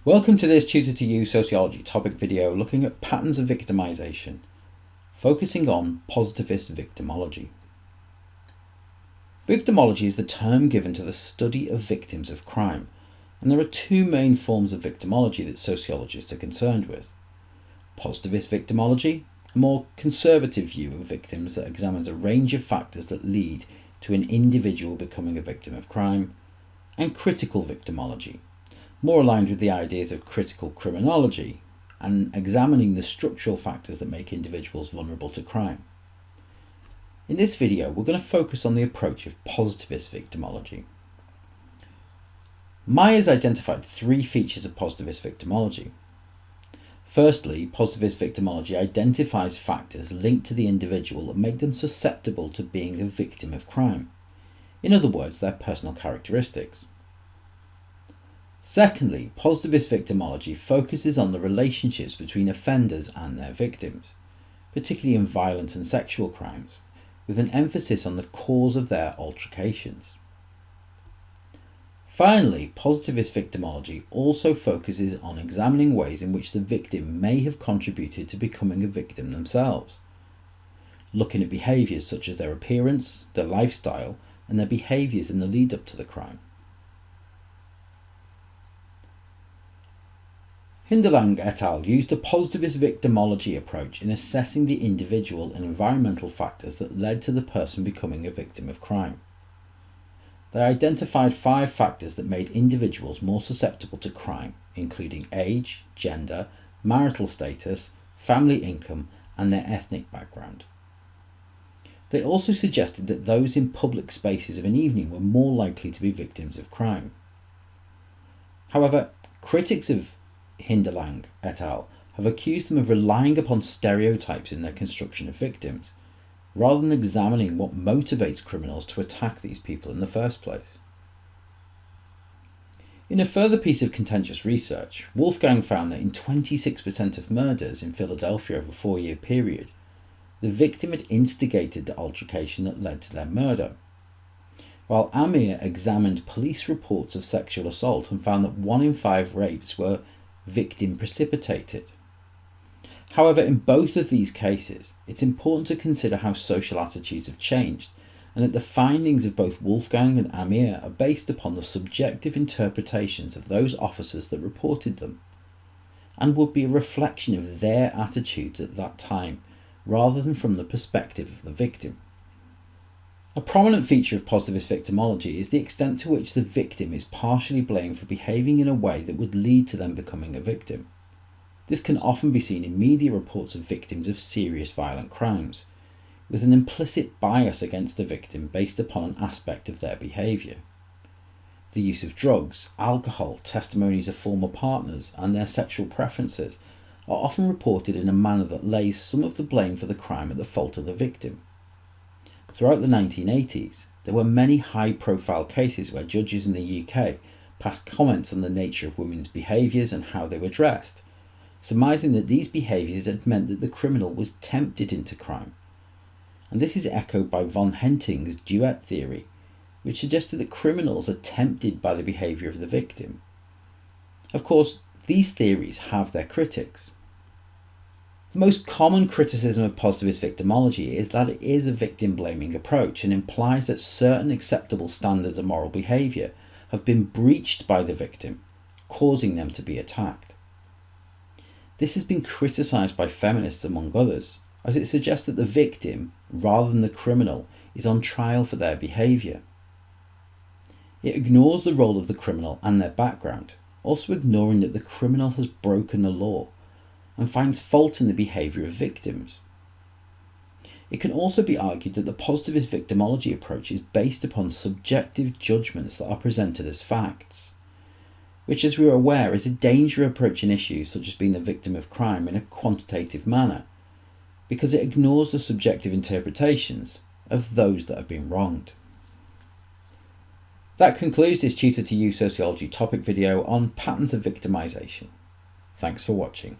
Welcome to this Tutor to You Sociology topic video looking at patterns of victimisation, focusing on positivist victimology. Victimology is the term given to the study of victims of crime, and there are two main forms of victimology that sociologists are concerned with. Positivist victimology, a more conservative view of victims that examines a range of factors that lead to an individual becoming a victim of crime, and critical victimology, more aligned with the ideas of critical criminology and examining the structural factors that make individuals vulnerable to crime. In this video, we're going to focus on the approach of positivist victimology. Myers identified three features of positivist victimology. Firstly, positivist victimology identifies factors linked to the individual that make them susceptible to being a victim of crime. In other words, their personal characteristics. Secondly, positivist victimology focuses on the relationships between offenders and their victims, particularly in violent and sexual crimes, with an emphasis on the cause of their altercations. Finally, positivist victimology also focuses on examining ways in which the victim may have contributed to becoming a victim themselves, looking at behaviours such as their appearance, their lifestyle, and their behaviours in the lead up to the crime. Hindelang et al. Used a positivist victimology approach in assessing the individual and environmental factors that led to the person becoming a victim of crime. They identified 5 factors that made individuals more susceptible to crime, including age, gender, marital status, family income, and their ethnic background. They also suggested that those in public spaces of an evening were more likely to be victims of crime. However, critics of Hindelang et al. Have accused them of relying upon stereotypes in their construction of victims, rather than examining what motivates criminals to attack these people in the first place. In a further piece of contentious research, Wolfgang found that in 26% of murders in Philadelphia over a 4-year period, the victim had instigated the altercation that led to their murder, while Amir examined police reports of sexual assault and found that 1 in 5 rapes were victim precipitated. However, in both of these cases, it's important to consider how social attitudes have changed, and that the findings of both Wolfgang and Amir are based upon the subjective interpretations of those officers that reported them, and would be a reflection of their attitudes at that time, rather than from the perspective of the victim. A prominent feature of positivist victimology is the extent to which the victim is partially blamed for behaving in a way that would lead to them becoming a victim. This can often be seen in media reports of victims of serious violent crimes, with an implicit bias against the victim based upon an aspect of their behaviour. The use of drugs, alcohol, testimonies of former partners, and their sexual preferences are often reported in a manner that lays some of the blame for the crime at the fault of the victim. Throughout the 1980s, there were many high-profile cases where judges in the UK passed comments on the nature of women's behaviours and how they were dressed, surmising that these behaviours had meant that the criminal was tempted into crime. And this is echoed by von Henting's duet theory, which suggested that criminals are tempted by the behaviour of the victim. Of course, these theories have their critics. The most common criticism of positivist victimology is that it is a victim-blaming approach and implies that certain acceptable standards of moral behaviour have been breached by the victim, causing them to be attacked. This has been criticised by feminists among others, as it suggests that the victim, rather than the criminal, is on trial for their behaviour. It ignores the role of the criminal and their background, also ignoring that the criminal has broken the law, and finds fault in the behaviour of victims. It can also be argued that the positivist victimology approach is based upon subjective judgments that are presented as facts, which, as we are aware, is a dangerous approach in issues such as being the victim of crime in a quantitative manner, because it ignores the subjective interpretations of those that have been wronged. That concludes this Tutor to You Sociology topic video on patterns of victimisation. Thanks for watching.